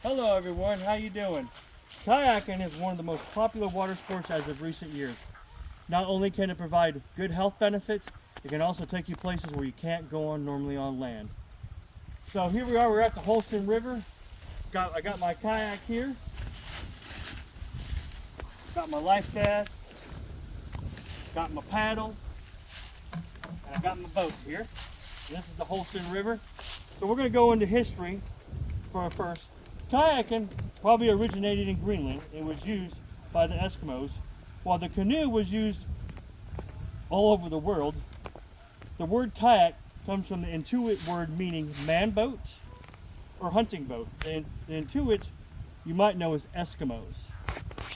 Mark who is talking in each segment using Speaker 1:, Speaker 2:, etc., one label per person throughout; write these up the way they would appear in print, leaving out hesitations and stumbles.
Speaker 1: Hello everyone, how you doing? Kayaking is one of the most popular water sports as of recent years. Not only can it provide good health benefits, it can also take you places where you can't go on normally on land. So here we are, we're at the Holston River. I got my kayak here. Got my life vest. Got my paddle. And I got my boat here. And this is the Holston River. So we're going to go into history for first. Kayaking probably originated in Greenland and was used by the Eskimos, while the canoe was used all over the world. The word kayak comes from the Inuit word meaning man boat or hunting boat. And the Inuit you might know as Eskimos.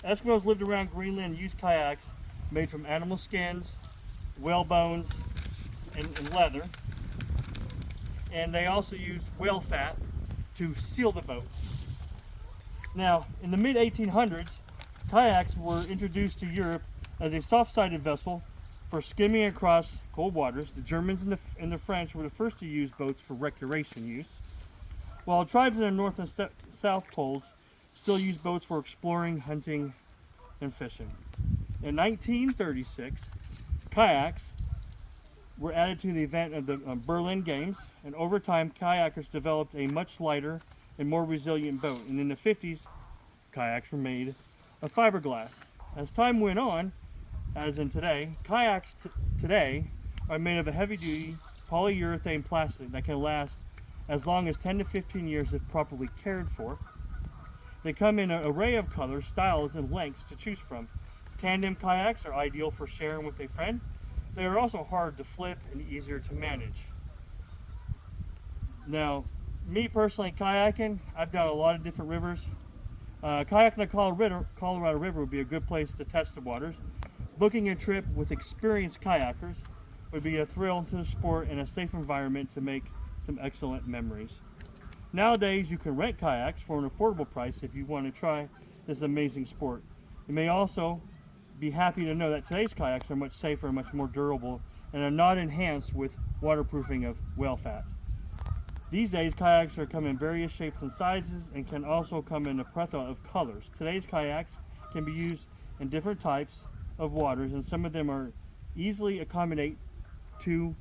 Speaker 1: Eskimos lived around Greenland and used kayaks made from animal skins, whale bones, and leather. And they also used whale fat to seal the boat. Now, in the mid-1800s, kayaks were introduced to Europe as a soft-sided vessel for skimming across cold waters. The Germans and the French were the first to use boats for recreation use, while tribes in the North and South Poles still used boats for exploring, hunting, and fishing. In 1936, kayaks were added to the event of the Berlin Games, and over time, kayakers developed a much lighter and more resilient boat. And in the 50s, kayaks were made of fiberglass. As time went on, as in today, kayaks today are made of a heavy-duty polyurethane plastic that can last as long as 10 to 15 years if properly cared for. They come in an array of colors, styles, and lengths to choose from. Tandem kayaks are ideal for sharing with a friend. They are also hard to flip and easier to manage. Now, me personally, kayaking, I've done a lot of different rivers. Kayaking the Colorado River would be a good place to test the waters. Booking a trip with experienced kayakers would be a thrill to the sport and a safe environment to make some excellent memories. Nowadays, you can rent kayaks for an affordable price if you want to try this amazing sport. You may also be happy to know that today's kayaks are much safer and much more durable and are not enhanced with waterproofing of whale fat. These days, kayaks are come in various shapes and sizes and can also come in a plethora of colors. Today's kayaks can be used in different types of waters, and some of them are easily accommodate two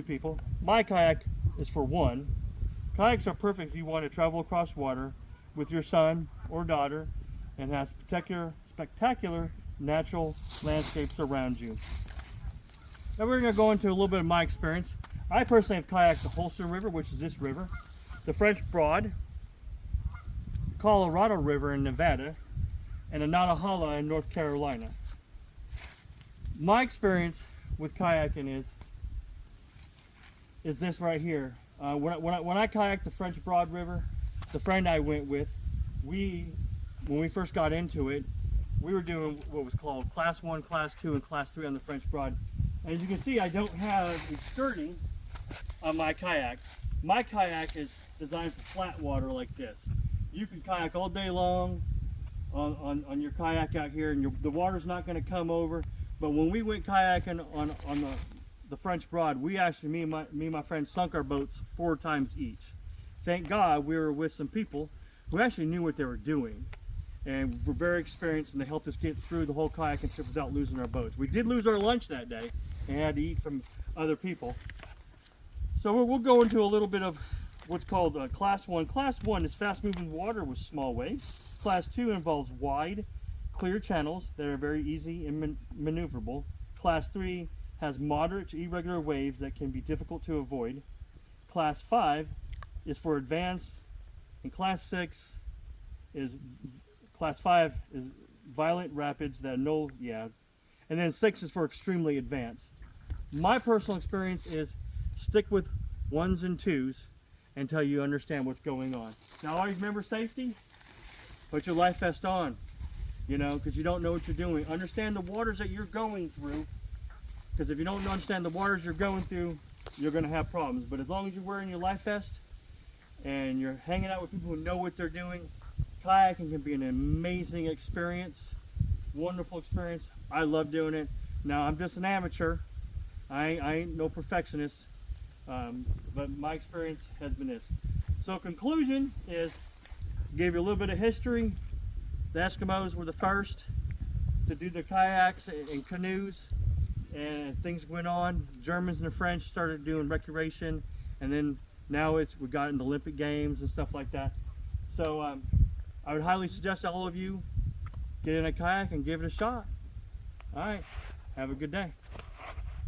Speaker 1: people. My kayak is for one. Kayaks are perfect if you want to travel across water with your son or daughter and has spectacular natural landscapes around you. Now we're going to go into a little bit of my experience. I personally have kayaked the Holston River, which is this river, the French Broad, Colorado River in Nevada, and the Nantahala in North Carolina. My experience with kayaking is this right here. When I kayaked the French Broad River, the friend I went with, when we first got into it, we were doing what was called Class 1, Class 2, and Class 3 on the French Broad. And as you can see, I don't have a skirting on my kayak. My kayak is designed for flat water like this. You can kayak all day long on your kayak out here, and the water's not going to come over. But when we went kayaking on the French Broad, we actually, me and my friend, sunk our boats 4 times each. Thank God we were with some people who actually knew what they were doing and were very experienced, and they helped us get through the whole kayaking trip without losing our boats. We did lose our lunch that day and had to eat from other people. So we'll go into a little bit of what's called Class 1. Class 1 is fast-moving water with small waves. Class 2 involves wide, clear channels that are very easy and maneuverable. Class 3 has moderate to irregular waves that can be difficult to avoid. Class 5 is for advanced, and Class 5 is violent rapids that and then 6 is for extremely advanced. My personal experience is stick with 1s and 2s until you understand what's going on. Now always remember safety. Put your life vest on, because you don't know what you're doing. Understand the waters that you're going through, because if you don't understand the waters you're going through, you're going to have problems. But as long as you're wearing your life vest and you're hanging out with people who know what they're doing, kayaking can be an amazing experience, wonderful experience. I love doing it. Now I'm just an amateur. I ain't no perfectionist. But my experience has been this. So conclusion is, gave you a little bit of history. The Eskimos were the first to do the kayaks and canoes, and things went on. Germans and the French started doing recreation, and then now we got into Olympic Games and stuff like that. So I would highly suggest all of you get in a kayak and give it a shot. All right, have a good day.